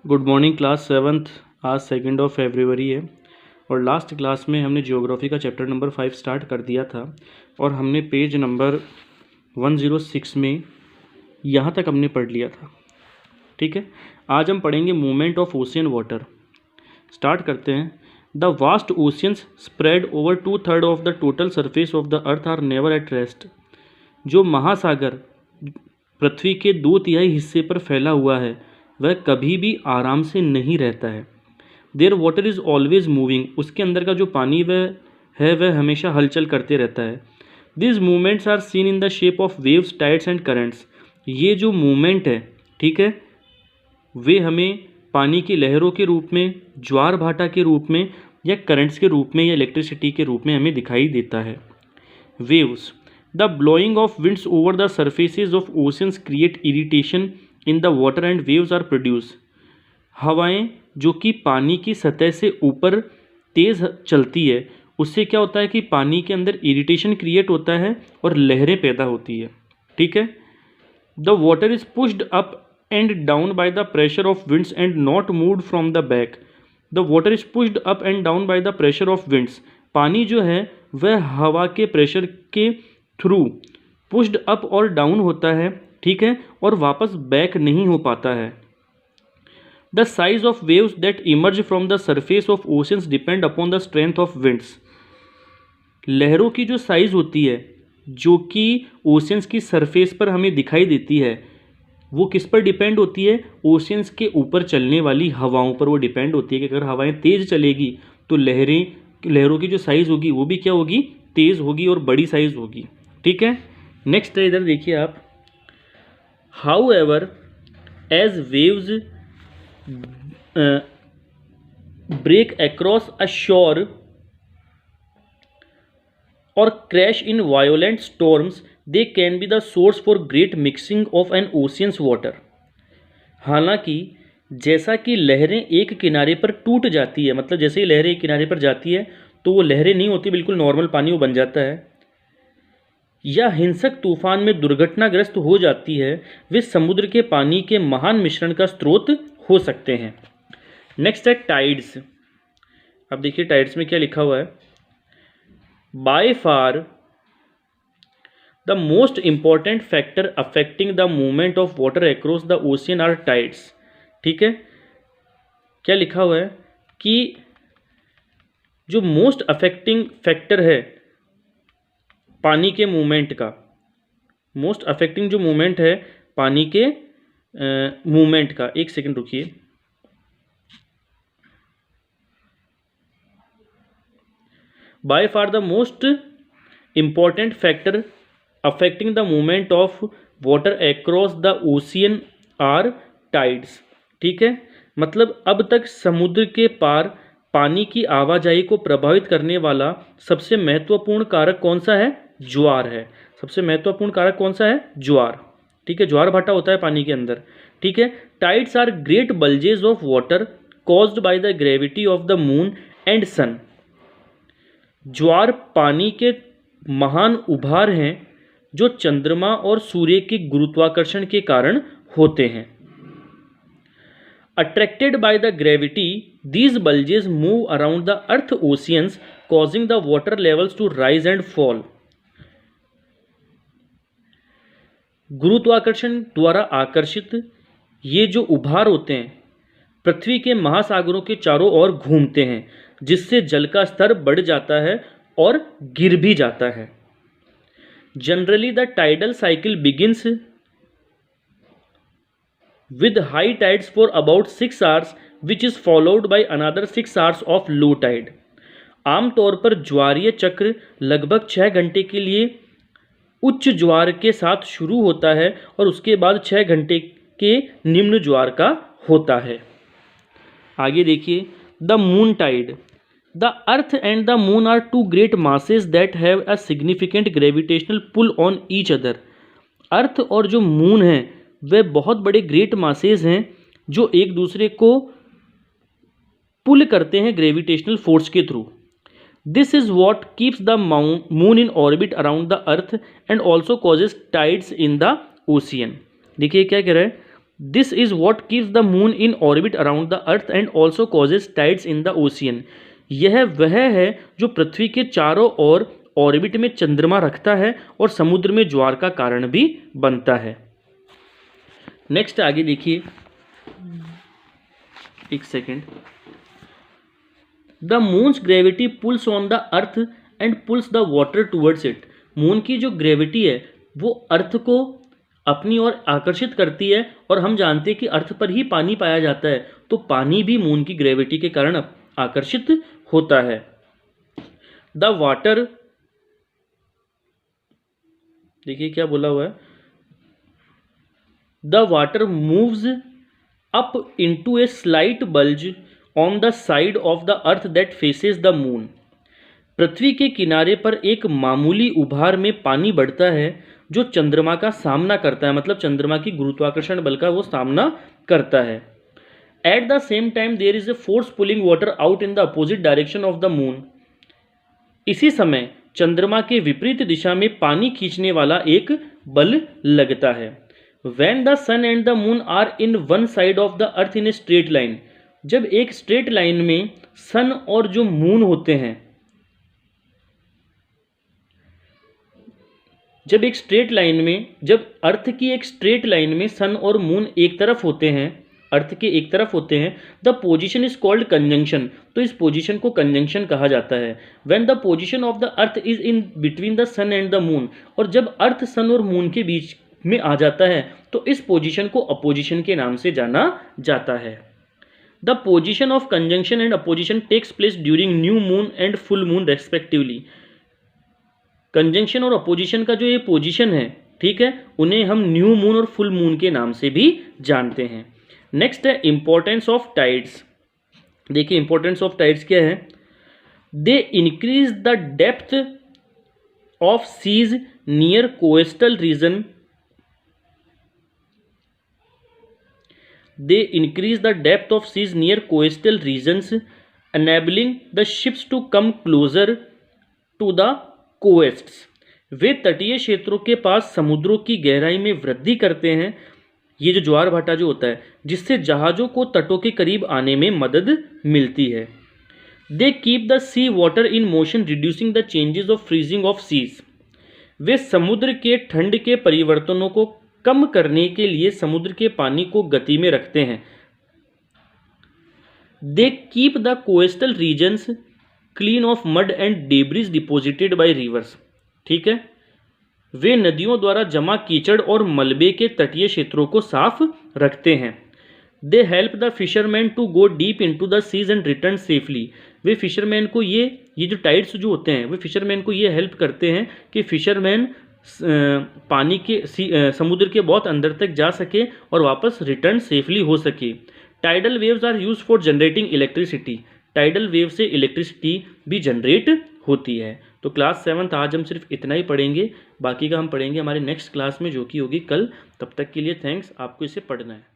Good morning class seventh. आज 2 फरवरी है और लास्ट क्लास में हमने ज्योग्राफी का चैप्टर नंबर 5 स्टार्ट कर दिया था और हमने पेज नंबर 106 में यहाँ तक हमने पढ़ लिया था। ठीक है, आज हम पढ़ेंगे movement of ocean water. Start करते हैं। The vast oceans spread over 2/3 of the total surface of the earth are never at rest. जो महासागर पृथ्वी के 2/3 हिस्से पर फैला हुआ है वह कभी भी आराम से नहीं रहता है। There water is always moving, उसके अंदर का जो पानी वह हमेशा हलचल करते रहता है। This movements are seen in the shape of waves, tides and currents. ये जो मूवमेंट है, ठीक है, वे हमें पानी की लहरों के रूप में, ज्वार भाटा के रूप में, या करंट्स के रूप में, या इलेक्ट्रिसिटी के रूप में हमें दिखाई देता है। Waves, the blowing of winds over the surfaces of oceans create irritation in the water and waves are produce. हवाएं जो कि पानी की सतह से ऊपर तेज़ चलती है, उससे क्या होता है कि पानी के अंदर इरिटेशन क्रिएट होता है और लहरें पैदा होती है। ठीक है। The water is pushed up and down by the pressure of winds and not moved from the back. The water is pushed up and down by the pressure of winds. पानी जो है वह हवा के प्रेशर के through pushed up और down होता है, ठीक है, और वापस बैक नहीं हो पाता है। The size of waves that emerge from the surface of oceans depend upon the strength of winds. लहरों की जो साइज होती है जो कि ओशंस की सरफेस पर हमें दिखाई देती है, वो किस पर डिपेंड होती है? ओशंस के ऊपर चलने वाली हवाओं पर वो डिपेंड होती है कि अगर हवाएं तेज़ चलेगी तो लहरों की जो साइज़ होगी वो भी क्या होगी? तेज़ होगी और बड़ी साइज़ होगी। ठीक है। नेक्स्ट है, इधर देखिए आप। However, as waves break across a shore or crash in violent storms, they can be the source for great mixing of an ocean's water. हालांकि जैसा कि लहरें एक किनारे पर टूट जाती है, मतलब जैसे ही लहरें एक किनारे पर जाती है तो वो लहरें नहीं होती, बिल्कुल नॉर्मल पानी वो बन जाता है, या हिंसक तूफान में दुर्घटनाग्रस्त हो जाती है, वे समुद्र के पानी के महान मिश्रण का स्रोत हो सकते हैं। नेक्स्ट है टाइड्स। अब देखिए टाइड्स में क्या लिखा हुआ है। By far the most important factor affecting the movement of water across the ocean are tides. ठीक है, क्या लिखा हुआ है कि जो मोस्ट अफेक्टिंग फैक्टर है पानी के मूवमेंट का, मोस्ट अफेक्टिंग जो मूवमेंट है पानी के मूवमेंट का, एक सेकंड रुकिए। By far the most important factor affecting the movement of water across the ocean are tides. ठीक है, मतलब अब तक समुद्र के पार पानी की आवाजाही को प्रभावित करने वाला सबसे महत्वपूर्ण कारक कौन सा है? ज्वार है। सबसे महत्वपूर्ण कारक कौन सा है? ज्वार। ठीक है, ज्वार भाटा होता है पानी के अंदर। ठीक है। Tides are great bulges of water caused by the gravity of the moon and sun. ज्वार पानी के महान उभार हैं जो चंद्रमा और सूर्य के गुरुत्वाकर्षण के कारण होते हैं। Attracted by the gravity, these bulges move around the earth oceans, causing the water levels to rise and fall. गुरुत्वाकर्षण द्वारा आकर्षित ये जो उभार होते हैं पृथ्वी के महासागरों के चारों ओर घूमते हैं, जिससे जल का स्तर बढ़ जाता है और गिर भी जाता है। Generally the tidal cycle begins with high tides for about 6 hours which is followed by another 6 hours of low tide. आमतौर पर ज्वारीय चक्र लगभग 6 घंटे के लिए उच्च ज्वार के साथ शुरू होता है और उसके बाद 6 घंटे के निम्न ज्वार का होता है। आगे देखिए, the moon tide. The earth and the moon are two great masses that have a significant gravitational pull on each other. Earth और जो मून है वे बहुत बड़े ग्रेट मासेज हैं जो एक दूसरे को पुल करते हैं ग्रेविटेशनल फोर्स के through. This is what keeps the moon in orbit around the earth and also causes tides in the ocean. देखिए क्या कह रहा है, this is what keeps the moon in orbit around the earth and also causes tides in the ocean. यह वह है जो पृथ्वी के चारों ओर ऑर्बिट में चंद्रमा रखता है और समुद्र में ज्वार का कारण भी बनता है। नेक्स्ट आगे देखिए, एक second. The moon's gravity pulls on the earth and pulls the water towards it. Moon की जो ग्रेविटी है वो अर्थ को अपनी ओर आकर्षित करती है, और हम जानते हैं कि अर्थ पर ही पानी पाया जाता है, तो पानी भी मून की ग्रेविटी के कारण आकर्षित होता है। द वाटर, देखिए क्या बोला हुआ है, the water moves up into a slight bulge on the side of the earth that faces the moon. पृथ्वी के किनारे पर एक मामूली उभार में पानी बढ़ता है जो चंद्रमा का सामना करता है, मतलब चंद्रमा की गुरुत्वाकर्षण बल का वो सामना करता है। At the same time there is a force pulling water out in the opposite direction of the moon. इसी समय चंद्रमा के विपरीत दिशा में पानी खींचने वाला एक बल लगता है। When the sun and the moon are in one side of the earth in a straight line, जब एक स्ट्रेट लाइन में सन और जो मून होते हैं, जब एक स्ट्रेट लाइन में, जब अर्थ की एक स्ट्रेट लाइन में सन और मून एक तरफ होते हैं, अर्थ के एक तरफ होते हैं, the position is called conjunction. तो इस पोजिशन को कंजंक्शन कहा जाता है। When the position of the earth is in between the sun and the moon, और जब अर्थ सन और मून के बीच में आ जाता है तो इस पोजीशन को अपोजिशन के नाम से जाना जाता है। The position of conjunction and opposition takes place during new moon and full moon respectively. Conjunction और अपोजिशन का जो ये पोजीशन है, ठीक है, उन्हें हम न्यू मून और फुल मून के नाम से भी जानते हैं। नेक्स्ट है इंपॉर्टेंस ऑफ टाइड्स। देखिए इंपॉर्टेंस ऑफ टाइड्स क्या है। They increase the depth of seas near coastal region. They increase the depth of seas near coastal regions, enabling the ships to come closer to the coasts. वे तटीय क्षेत्रों के पास समुद्रों की गहराई में वृद्धि करते हैं, ये जो ज्वार भाटा जो होता है, जिससे जहाज़ों को तटों के करीब आने में मदद मिलती है। They keep the sea water in motion, reducing the changes of freezing of seas. वे समुद्र के ठंड के परिवर्तनों को कम करने के लिए समुद्र के पानी को गति में रखते हैं। They keep the coastal regions clean of mud and debris deposited by rivers. ठीक है, वे नदियों द्वारा जमा कीचड़ और मलबे के तटीय क्षेत्रों को साफ रखते हैं। They help the fisherman to go deep into the seas and return safely. वे फिशरमैन को ये जो टाइड्स जो होते हैं, वे फिशरमैन को ये हेल्प करते हैं कि फिशरमैन पानी के समुद्र के बहुत अंदर तक जा सके और वापस रिटर्न सेफली हो सके। Tidal waves are use for generating electricity. Tidal wave से इलेक्ट्रिसिटी भी जनरेट होती है। तो क्लास 7th आज हम सिर्फ इतना ही पढ़ेंगे, बाकी का हम पढ़ेंगे हमारे नेक्स्ट क्लास में, जो कि होगी कल। तब तक के लिए थैंक्स, आपको इसे पढ़ना है।